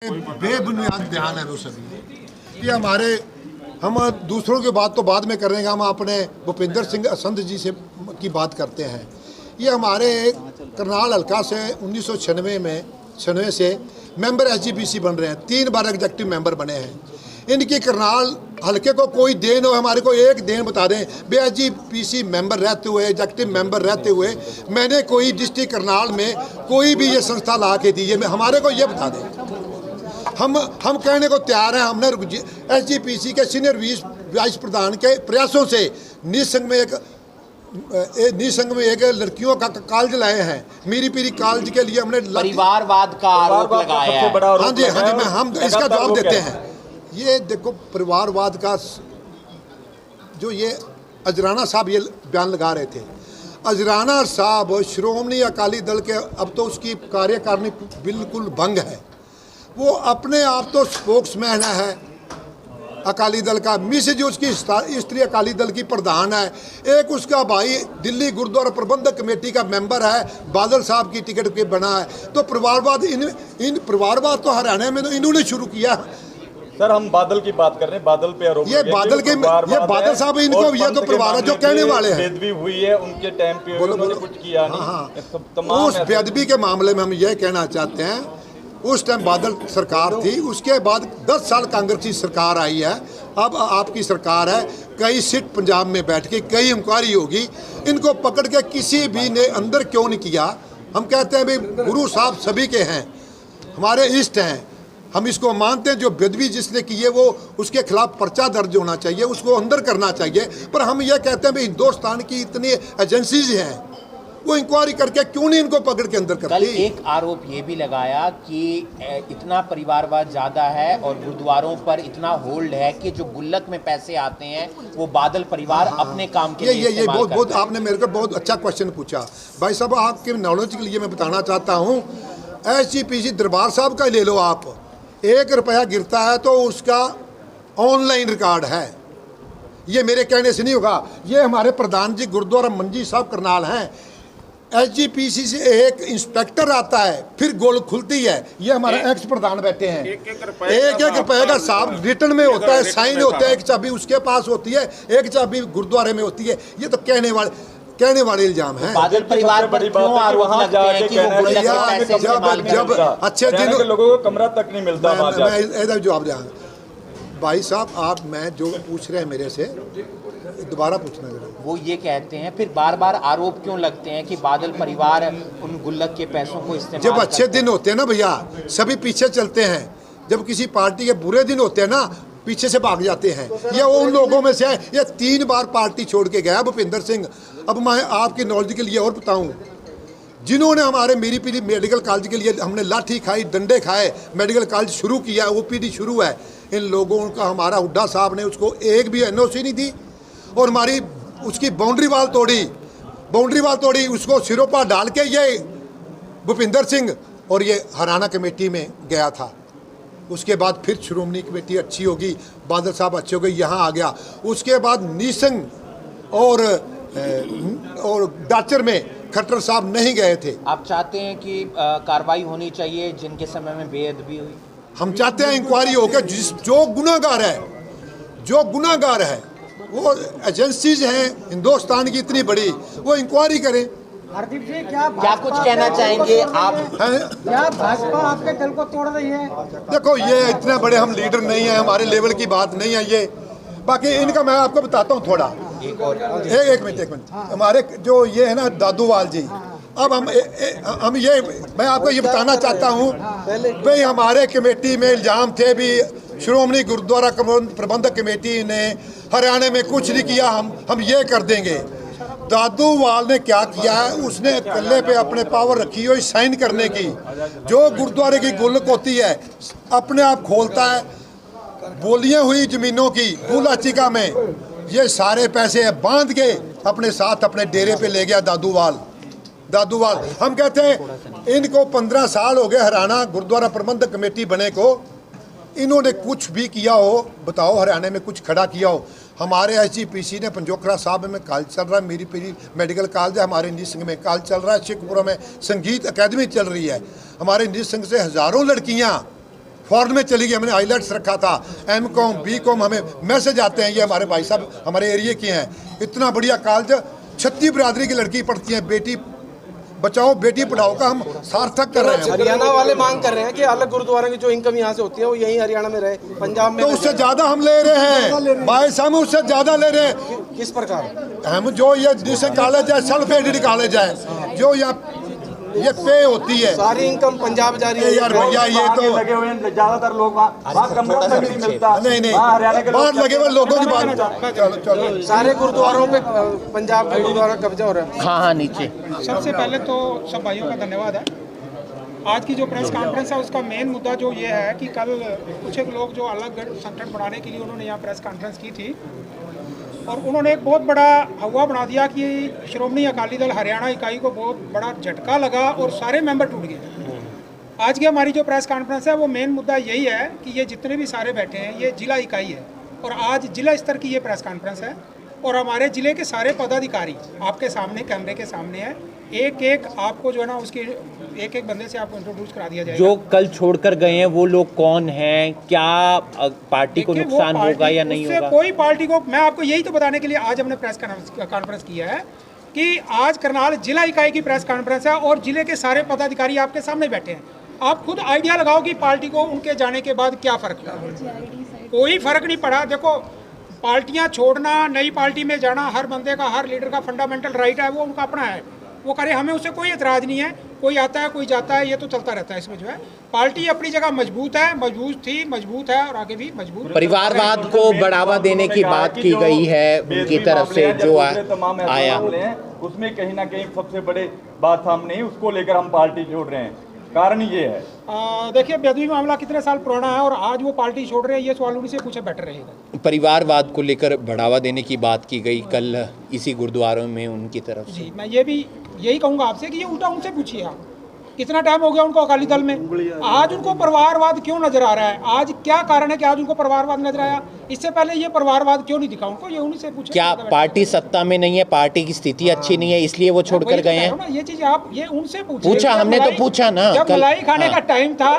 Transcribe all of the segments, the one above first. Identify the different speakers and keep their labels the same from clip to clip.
Speaker 1: बेबुनियाद ध्यान है वो सभी ये हमारे हम दूसरों की बात तो बाद में करेंगे। हम अपने भूपिंदर सिंह असंध जी से की बात करते हैं। ये हमारे करनाल हल्का से 1996 से मेंबर SGPC बन रहे हैं। 3 बार एग्जेक्टिव मेंबर बने हैं। इनकी करनाल हल्के को कोई देन हो, हमारे को एक देन बता दें। SGPC मेंबर रहते हुए, एग्जेक्टिव मेंबर रहते हुए मैंने कोई डिस्ट्रिक्ट करनाल में कोई भी ये संस्था ला के दी है, हमारे को ये बता दें। हम कहने को तैयार हैं। हमने SGPC के सीनियर वाइस प्रधान के प्रयासों से निसंग में एक लड़कियों का कॉलेज लाए हैं। मीरी पीरी कॉलेज के लिए हमने
Speaker 2: परिवारवाद का आरोप लगाया है।
Speaker 1: हाँ जी हम इसका जवाब देते हैं। ये देखो परिवारवाद का जो ये अजराना साहब ये बयान लगा रहे थे। अजराना साहब श्रोमणी अकाली दल के अब तो उसकी कार्यकारिणी बिल्कुल भंग है। वो अपने आप तो स्पोक्समैन है अकाली दल का। मिसेज उसकी स्त्री अकाली दल की प्रधान है। एक उसका भाई दिल्ली गुरुद्वारा प्रबंधक कमेटी का मेंबर है, बादल साहब की टिकट पे बना है। तो परिवारवाद इन परिवारवाद तो हरियाणा में तो इन्होंने शुरू किया।
Speaker 3: सर हम बादल की बात कर रहे हैं, बादल पे आरोप
Speaker 1: ये बादल साहब इनको ये तो परिवार जो कहने वाले हैं
Speaker 3: बेदबी हुई है उनके टाइम पे उन्होंने कुछ किया नहीं।
Speaker 1: उस बेदबी के मामले में हम ये कहना चाहते हैं, उस टाइम बादल सरकार थी, उसके बाद 10 साल कांग्रेस की सरकार आई है। अब आपकी सरकार है। कई सीट पंजाब में बैठ के कई इंक्वायरी होगी। इनको पकड़ के किसी भी ने अंदर क्यों नहीं किया। हम कहते हैं भाई गुरु साहब सभी के हैं, हमारे इष्ट हैं, हम इसको मानते हैं। जो बेदबी जिसने की है वो उसके खिलाफ पर्चा दर्ज होना चाहिए, उसको अंदर करना चाहिए। पर हम ये कहते हैं भाई हिंदुस्तान की इतनी एजेंसीज हैं, वो इंक्वायरी करके क्यों नहीं इनको पकड़ के अंदर करती।
Speaker 2: कल एक आरोप ये भी लगाया कि इतना परिवारवाद ज़्यादा है और गुरुद्वारों पर इतना होल्ड है कि जो गुल्लक में पैसे आते हैं वो बादल परिवार अपने काम के लिए
Speaker 1: ये बहुत आपने मेरे को बहुत अच्छा क्वेश्चन पूछा भाई साहब। आपके नॉलेज के लिए मैं बताना चाहता हूँ, SGPC दरबार साहब का ले लो आप, 1 रुपया गिरता है तो उसका ऑनलाइन रिकॉर्ड है। ये मेरे कहने से नहीं होगा। ये हमारे प्रधान जी गुरुद्वारा मंजी साहब करनाल हैं। SGPC से एक इंस्पेक्टर आता है, फिर गोल खुलती है। ये हमारे एक्स प्रधान बैठे हैं। एक रुपये का साहब रिटर्न में होता है, साइन होता है। एक चाबी उसके पास होती है, एक चाबी गुरुद्वारे में होती है। ये तो कहने वाले इल्जाम है।
Speaker 2: बादल परिवार पर क्यों आरोप लगते हैं कि वो गुल्लक में पैसे इस्तेमाल
Speaker 1: जब अच्छे दिन
Speaker 3: लोगों को कमरा तक नहीं मिलता।
Speaker 1: मैं जवाब दिया भाई साहब, आप मैं जो पूछ रहे हैं मेरे से दोबारा पूछना जरूर।
Speaker 2: वो ये कहते हैं फिर बार बार आरोप क्यों लगते हैं कि बादल परिवार उन गुल्लक के पैसों को इस्तेमाल
Speaker 1: जब अच्छे दिन होते हैं ना भैया सभी पीछे चलते हैं। जब किसी पार्टी के बुरे दिन होते हैं ना पीछे से भाग जाते हैं। ये उन लोगों में से है। ये 3 बार पार्टी छोड़ के गया भूपिंदर सिंह। अब मैं आपकी नॉलेज के लिए और बताऊं, जिन्होंने हमारे मीरी पीरी मेडिकल कॉलेज के लिए हमने लाठी खाई, डंडे खाए, मेडिकल कॉलेज शुरू किया, OPD शुरू है। इन लोगों का हमारा हुड्डा साहब ने उसको एक भी NOC नहीं दी और हमारी उसकी बाउंड्री वाल तोड़ी, उसको सिरों पर डाल के ये भूपिंदर सिंह और ये हरियाणा कमेटी में गया था। उसके बाद फिर श्रोमणी कमेटी अच्छी होगी, बादल साहब अच्छे हो गए, यहाँ आ गया। उसके बाद निसंग और डाचर में खट्टर साहब नहीं गए थे।
Speaker 2: आप चाहते हैं कि कार्रवाई होनी चाहिए जिनके समय में बेअदबी हुई?
Speaker 1: हम चाहते हैं इंक्वायरी होकर जो गुनाहगार है वो एजेंसीज हैं हिंदुस्तान की इतनी बड़ी, वो इंक्वायरी करें।
Speaker 4: हरदीप जी क्या
Speaker 2: कुछ कहना चाहेंगे आप?
Speaker 4: क्या भाजपा आपके दल को तोड़ रही है?
Speaker 1: देखो ये इतने बड़े हम लीडर नहीं है, हमारे लेवल की बात नहीं है ये। बाकी इनका मैं आपको बताता हूँ थोड़ा। एक मिनट हमारे जो ये है ना दादूवाल जी, अब हम ये मैं आपको ये बताना चाहता हूँ भाई हमारे कमेटी में इल्ज़ाम थे भी श्रोमणी गुरुद्वारा प्रबंधक कमेटी ने हरियाणा में कुछ नहीं किया, हम ये कर देंगे। दादूवाल ने क्या किया है, उसने कल्ले पे अपने पावर रखी हुई साइन करने की। जो गुरुद्वारे की गुल्लक होती है अपने आप खोलता है। बोलियां हुई जमीनों की गुलाचिका में ये सारे पैसे बांध के अपने साथ अपने डेरे पे ले गया दादूवाल। हम कहते हैं इनको 15 साल हो गए हरियाणा गुरुद्वारा प्रबंधक कमेटी बने को। इन्होंने कुछ भी किया हो बताओ, हरियाणा में कुछ खड़ा किया हो? हमारे SGPC ने पंजोखरा साहब में कॉलेज चल रहा है, मीरी पीरी मेडिकल कॉलेज है, हमारे इंडी सिंह में कॉलेज चल रहा है, शेखपुरा में संगीत अकेडमी चल रही है। हमारे इंडी सिंह से हज़ारों लड़कियाँ फॉरेन में चली गई, हमने आईलेट्स रखा था, M.Com B.Com, हमें मैसेज आते हैं, ये हमारे भाई साहब हमारे एरिया के हैं, इतना बढ़िया कॉलेज, 36 बिरादरी की लड़की पढ़ती हैं, बेटी बचाओ बेटी पढ़ाओ का हम सार्थक कर रहे हैं।
Speaker 5: हरियाणा वाले मांग कर रहे हैं कि अलग गुरुद्वारा की जो इनकम यहाँ से होती है वो यही हरियाणा में रहे, पंजाब में
Speaker 1: तो उससे ज्यादा हम ले रहे हैं भाई साहब, उससे ज्यादा ले रहे हैं।
Speaker 5: किस प्रकार?
Speaker 1: हम जो ये जैसे कॉलेज है, सेल्फ एडेड कॉलेज है, जो यहाँ ये पे होती है,
Speaker 5: सारी इनकम पंजाब जा रही है।
Speaker 1: यार भैया ये तो
Speaker 3: लगे हुए हैं ज्यादातर लोग वहाँ कमरा तक नहीं मिलता।
Speaker 1: नहीं
Speaker 3: वहाँ हरियाणा के
Speaker 1: बाहर
Speaker 3: लोग
Speaker 1: लगे हुए लोगों की बात। चलो चलो,
Speaker 5: सारे गुरुद्वारों पे पंजाब का गुरुद्वारा कब्जा हो रहा है।
Speaker 2: हाँ हाँ नीचे।
Speaker 6: सबसे पहले तो सब भाइयों का धन्यवाद है। आज की जो प्रेस कॉन्फ्रेंस है उसका मेन मुद्दा जो ये है कि कल कुछ एक लोग जो अलग संगठन बनाने के लिए उन्होंने यहाँ प्रेस कॉन्फ्रेंस की थी और उन्होंने एक बहुत बड़ा हवा बना दिया कि श्रोमणी अकाली दल हरियाणा इकाई को बहुत बड़ा झटका लगा और सारे मेंबर टूट गए। आज की हमारी जो प्रेस कॉन्फ्रेंस है वो मेन मुद्दा यही है कि ये जितने भी सारे बैठे हैं ये जिला इकाई है और आज जिला स्तर की ये प्रेस कॉन्फ्रेंस है और हमारे जिले के सारे पदाधिकारी आपके सामने कैमरे के सामने है, एक एक आपको जो है ना उसकी एक एक बंदे से आपको इंट्रोड्यूस करा दिया जाएगा।
Speaker 2: जो कल छोड़कर गए हैं वो लोग कौन हैं, क्या पार्टी को
Speaker 6: देखिए, वो
Speaker 2: नुकसान
Speaker 6: पार्टी-
Speaker 2: होगा या नहीं
Speaker 6: उससे
Speaker 2: होगा?
Speaker 6: कोई पार्टी को, मैं आपको यही तो बताने के लिए आज हमने प्रेस कॉन्फ्रेंस किया है कि आज करनाल जिला इकाई की प्रेस कॉन्फ्रेंस है और जिले के सारे पदाधिकारी आपके सामने बैठे हैं। आप खुद आइडिया लगाओ कि पार्टी को उनके जाने के बाद क्या फर्क पड़ा। कोई फर्क नहीं पड़ा। देखो, पार्टियां छोड़ना, नई पार्टी में जाना हर बंदे का, हर लीडर का फंडामेंटल राइट है, वो उनका अपना है, वो करे, हमें उससे कोई एतराज़ नहीं है। कोई आता है कोई जाता है, ये तो चलता रहता है। इसमें जो है पार्टी अपनी जगह मजबूत है, मजबूत थी, मजबूत है और आगे भी मजबूत।
Speaker 2: परिवारवाद को बढ़ावा देने की बात की गई है उनकी तरफ से, जो आया
Speaker 3: उसमें कहीं ना कहीं सबसे बड़े बात सामने, उसको लेकर हम पार्टी छोड़ रहे हैं। कारण ये है,
Speaker 6: देखिए, बेदवी मामला कितने साल पुराना है और आज वो पार्टी छोड़ रहे हैं, ये सवाल उन्हीं से पूछे बेटर रहेगा।
Speaker 2: परिवारवाद को लेकर बढ़ावा देने की बात की गई कल इसी गुरुद्वारों में उनकी तरफ से।
Speaker 6: जी, मैं ये भी यही कहूँगा आपसे कि ये उल्टा उनसे पूछिए आप, कितना टाइम हो गया उनको अकाली दल में, आज उनको परिवारवाद क्यों नजर आ रहा है, आज क्या कारण है कि आज उनको परिवारवाद नजर आया, इससे पहले ये परिवारवाद क्यों नहीं दिखा उनको, ये उन्हीं से पूछे।
Speaker 2: क्या पार्टी सत्ता में नहीं है, पार्टी की स्थिति अच्छी नहीं है इसलिए वो छोड़कर गए हैं?
Speaker 6: ये चीज आप ये उनसे पूछिए।
Speaker 2: पूछा, हमने तो पूछा ना
Speaker 6: जब
Speaker 2: कल।
Speaker 6: मलाई खाने का टाइम था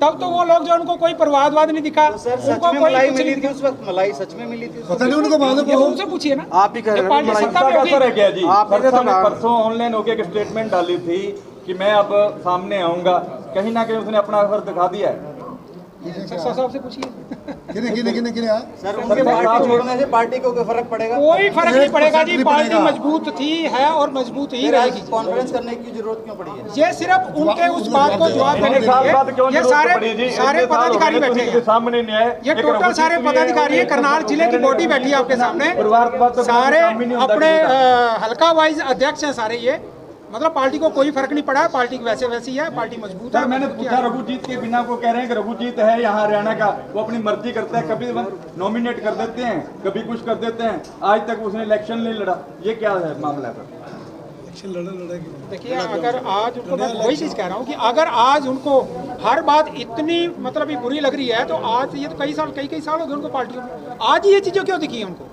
Speaker 6: तब तो वो लोग जो उनको कोई परिवारवाद नहीं दिखा, उनको कोई
Speaker 5: मलाई
Speaker 6: कुछ
Speaker 5: मिली
Speaker 6: नहीं
Speaker 5: थी
Speaker 6: दिखा।
Speaker 5: उस वक्त, मलाई सच में मिली थी।
Speaker 1: पता नहीं उनको मालूम
Speaker 6: ये
Speaker 1: हो।
Speaker 6: उनसे पूछिए ना।
Speaker 5: आप ही कह रहे
Speaker 6: जब
Speaker 5: हैं
Speaker 6: पार्टी
Speaker 5: मलाई
Speaker 6: सत्ता में
Speaker 3: का
Speaker 6: होगी,
Speaker 3: असर है क्या जी?
Speaker 5: आपने तो कहा।
Speaker 3: परसों ऑनलाइन होके एक स्टेटमेंट डाली थी कि मैं अब सामने आऊंगा, कहीं ना कहीं उसने अपना असर दिखा दिया है।
Speaker 6: साहब से पूछिए।
Speaker 5: सर उनके पार्टी छोड़ने से पार्टी को कोई फर्क पड़ेगा?
Speaker 6: कोई फर्क नहीं पड़ेगा जी,
Speaker 1: 1%
Speaker 6: पार्टी
Speaker 1: पड़ेगा।
Speaker 6: मजबूत थी, है और मजबूत ही रहेगी।
Speaker 5: कॉन्फ्रेंस करने की जरूरत क्यों पड़ी है?
Speaker 6: ये सिर्फ उनके उस बात को जवाब देने के
Speaker 3: साल बाद क्यों
Speaker 6: लिए ये
Speaker 3: जरूरत पड़ी जी?
Speaker 6: सारे
Speaker 3: इतने साल हो
Speaker 6: पदाधिकारी
Speaker 3: गए,
Speaker 6: बैठे
Speaker 3: किसी के
Speaker 6: हैं।
Speaker 3: सामने नहीं है।
Speaker 6: ये
Speaker 3: एक
Speaker 6: टोटल
Speaker 3: रघुजीत
Speaker 6: सारे
Speaker 3: भी है,
Speaker 6: पदाधिकारी है, करनाल जिले की बॉडी बैठी है आपके सामने,
Speaker 3: परिवारवाद तो
Speaker 6: सारे
Speaker 3: काम ही नहीं होता
Speaker 6: अपने
Speaker 3: किसी का।
Speaker 6: हल्का वाइज अध्यक्ष हैं सारे। ये मतलब पार्टी को कोई फर्क नहीं पड़ा, पार्टी वैसे वैसी है, पार्टी मजबूत है।
Speaker 3: सर मैंने पूछा, रघुजीत के बिना को कह रहे हैं कि रघुजीत है यहाँ हरियाणा का, वो अपनी मर्जी करता है, कभी नॉमिनेट कर देते हैं, कभी कुछ कर देते हैं, आज तक उसने इलेक्शन नहीं लड़ा। ये क्या है मामला है?
Speaker 6: देखिए, अगर आज उनको, मैं वही चीज़ कह रहा हूँ कि अगर आज उनको हर बात इतनी मतलब ही बुरी लग रही है तो आज ये तो कई साल हो गए उनको पार्टियों में, आज ये चीज़ें क्यों दिखी है उनको?